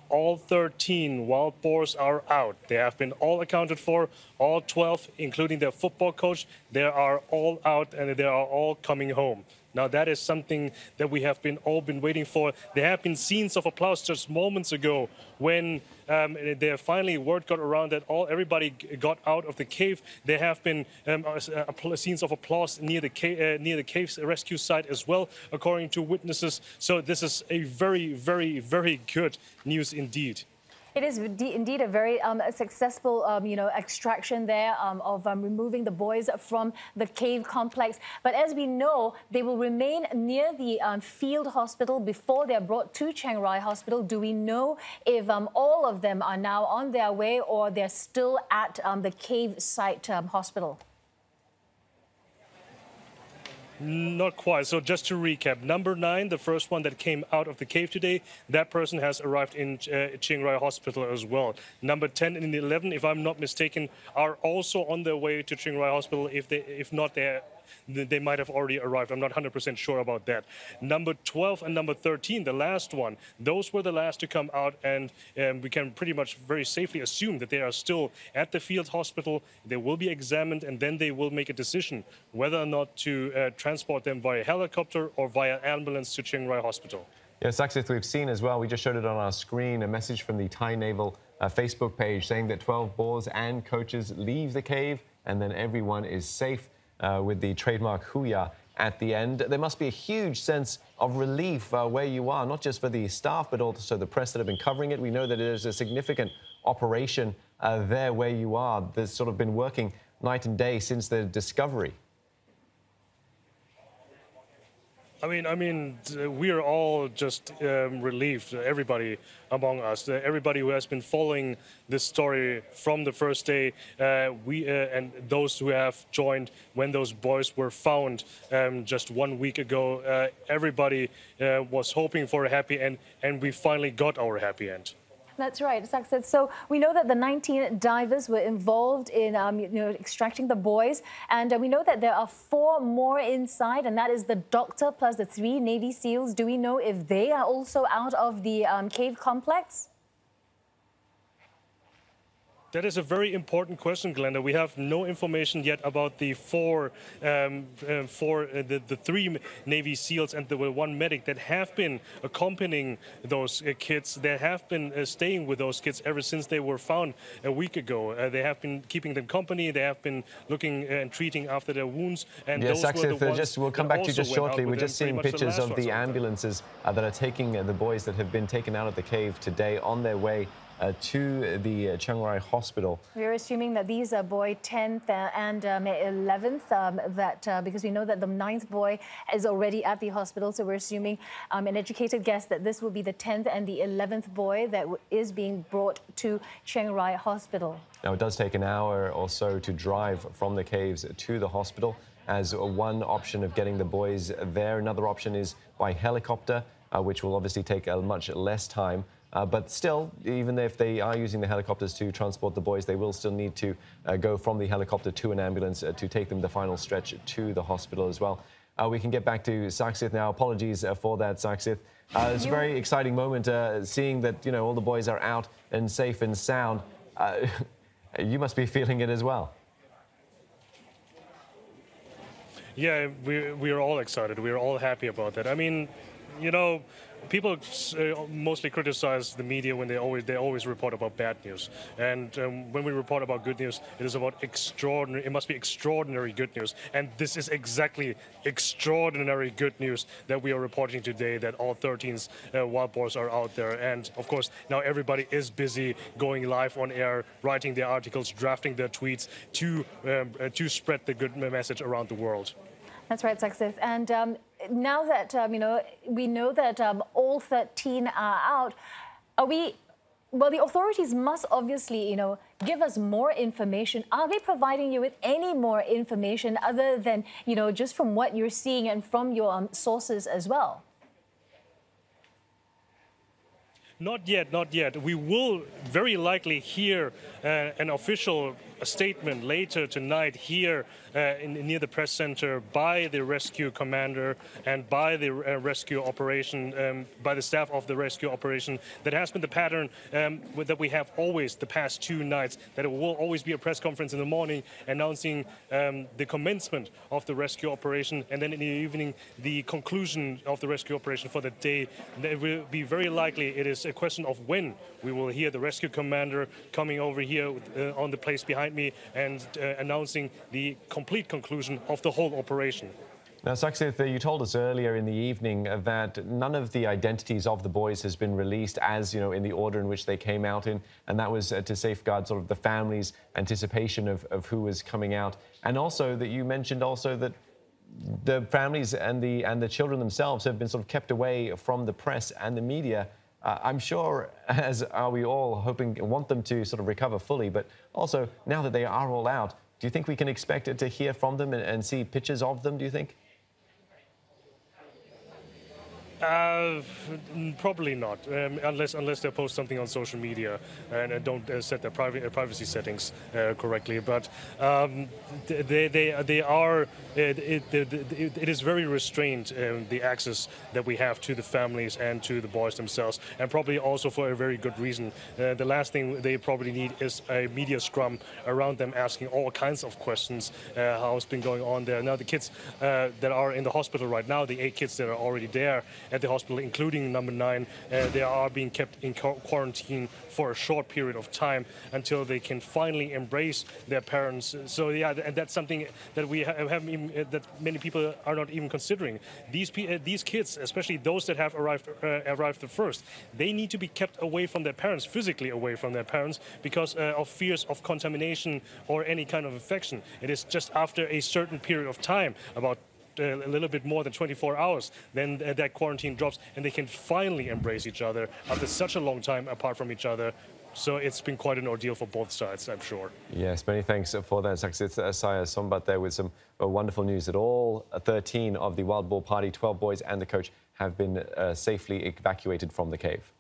all 13 wild boars are out. They have been all accounted for, all 12, including their football coach. They are all out and they are all coming home. Now, that is something that we have all been waiting for. There have been scenes of applause just moments ago when there finally word got around that everybody got out of the cave. There have been scenes of applause near the cave's rescue site as well, according to witnesses. So this is a very, very, very good news indeed. It is indeed a very successful, extraction there of removing the boys from the cave complex. But as we know, they will remain near the field hospital before they're brought to Chiang Rai Hospital. Do we know if all of them are now on their way or they're still at the cave site hospital? Not quite. So just to recap, number 9, the first one that came out of the cave today, that person has arrived in Chiang Rai Hospital as well. Number 10 and 11, if I'm not mistaken, are also on their way to Chiang Rai Hospital. If not, they might have already arrived. I'm not 100% sure about that. Number 12 and number 13, the last one, those were the last to come out, and we can pretty much very safely assume that they are still at the field hospital. They will be examined, and then they will make a decision whether or not to transport them via helicopter or via ambulance to Chiang Rai Hospital. Yes, Saksith, we've seen as well, we just showed it on our screen, a message from the Thai Naval Facebook page saying that 12 boars and coaches leave the cave and then everyone is safe. With the trademark Huya at the end. There must be a huge sense of relief where you are, not just for the staff, but also the press that have been covering it. We know that it is a significant operation there where you are that's sort of been working night and day since the discovery. I mean, we are all just relieved, everybody among us, everybody who has been following this story from the first day, and those who have joined when those boys were found just 1 week ago. Everybody was hoping for a happy end, and we finally got our happy end. That's right, Saksith. So we know that the 19 divers were involved in extracting the boys, and we know that there are 4 more inside, and that is the doctor plus the 3 Navy SEALs. Do we know if they are also out of the cave complex? That is a very important question, Glenda. We have no information yet about the 3 Navy SEALs and the 1 medic that have been accompanying those kids. They have been staying with those kids ever since they were found a week ago. They have been keeping them company. They have been looking and treating after their wounds. And yes, those were the ones we'll come back to you just shortly. We're just seeing pictures of the ambulances that are taking the boys that have been taken out of the cave today on their way to the Chiang Rai Hospital. We're assuming that these are boy 10th and 11th, because we know that the 9th boy is already at the hospital. So we're assuming an educated guess that this will be the 10th and the 11th boy that is being brought to Chiang Rai Hospital. Now, it does take an hour or so to drive from the caves to the hospital as one option of getting the boys there. Another option is by helicopter, which will obviously take much less time. But still, even if they are using the helicopters to transport the boys, they will still need to go from the helicopter to an ambulance to take them the final stretch to the hospital as well. We can get back to Saksith now. Apologies for that, Saksith. It's a very exciting moment seeing that, all the boys are out and safe and sound. You must be feeling it as well. Yeah, we are all excited. We are all happy about that. I mean, people mostly criticize the media when they always report about bad news, and when we report about good news, it is about extraordinary. It must be extraordinary good news, and this is exactly extraordinary good news that we are reporting today. That all 13 wild boars are out there, and of course now everybody is busy going live on air, writing their articles, drafting their tweets to spread the good message around the world. That's right, Saksith. And now that, we know that all 13 are out, well, the authorities must obviously, give us more information. Are they providing you with any more information other than, just from what you're seeing and from your sources as well? Not yet, not yet. We will very likely hear an official a statement later tonight here near the press center by the rescue commander and by the rescue operation, by the staff of the rescue operation. That has been the pattern that we have always the past 2 nights, that it will always be a press conference in the morning announcing the commencement of the rescue operation, and then in the evening the conclusion of the rescue operation for the day. It will be very likely it is a question of when we will hear the rescue commander coming over here on the place behind me and announcing the complete conclusion of the whole operation. Now, Saksith, you told us earlier in the evening that none of the identities of the boys has been released as, you know, in the order in which they came out in, and that was to safeguard sort of the family's anticipation of who was coming out. And also that you mentioned also that the families and the children themselves have been sort of kept away from the press and the media. I'm sure, as are we all, hoping, want them to sort of recover fully, but also now that they are all out, do you think we can expect to hear from them and see pictures of them, do you think? Probably not, unless they post something on social media and don't set their privacy settings correctly. But they are. It is very restrained, the access that we have to the families and to the boys themselves, and probably also for a very good reason. The last thing they probably need is a media scrum around them asking all kinds of questions. How it's been going on there. Now the kids that are in the hospital right now, the 8 kids that are already there at the hospital, including number 9, they are being kept in quarantine for a short period of time until they can finally embrace their parents. So yeah, and that's something that we haven't even, that many people are not even considering. These kids, especially those that have arrived the first, they need to be kept away from their parents, physically away from their parents, because of fears of contamination or any kind of infection. It is just after a certain period of time, about a little bit more than 24 hours, then that quarantine drops and they can finally embrace each other after such a long time apart from each other. So it's been quite an ordeal for both sides, I'm sure. Yes, many thanks for that, Saksith Saya Sombat there with some wonderful news that all 13 of the Wild Boar Party, 12 boys and the coach, have been safely evacuated from the cave.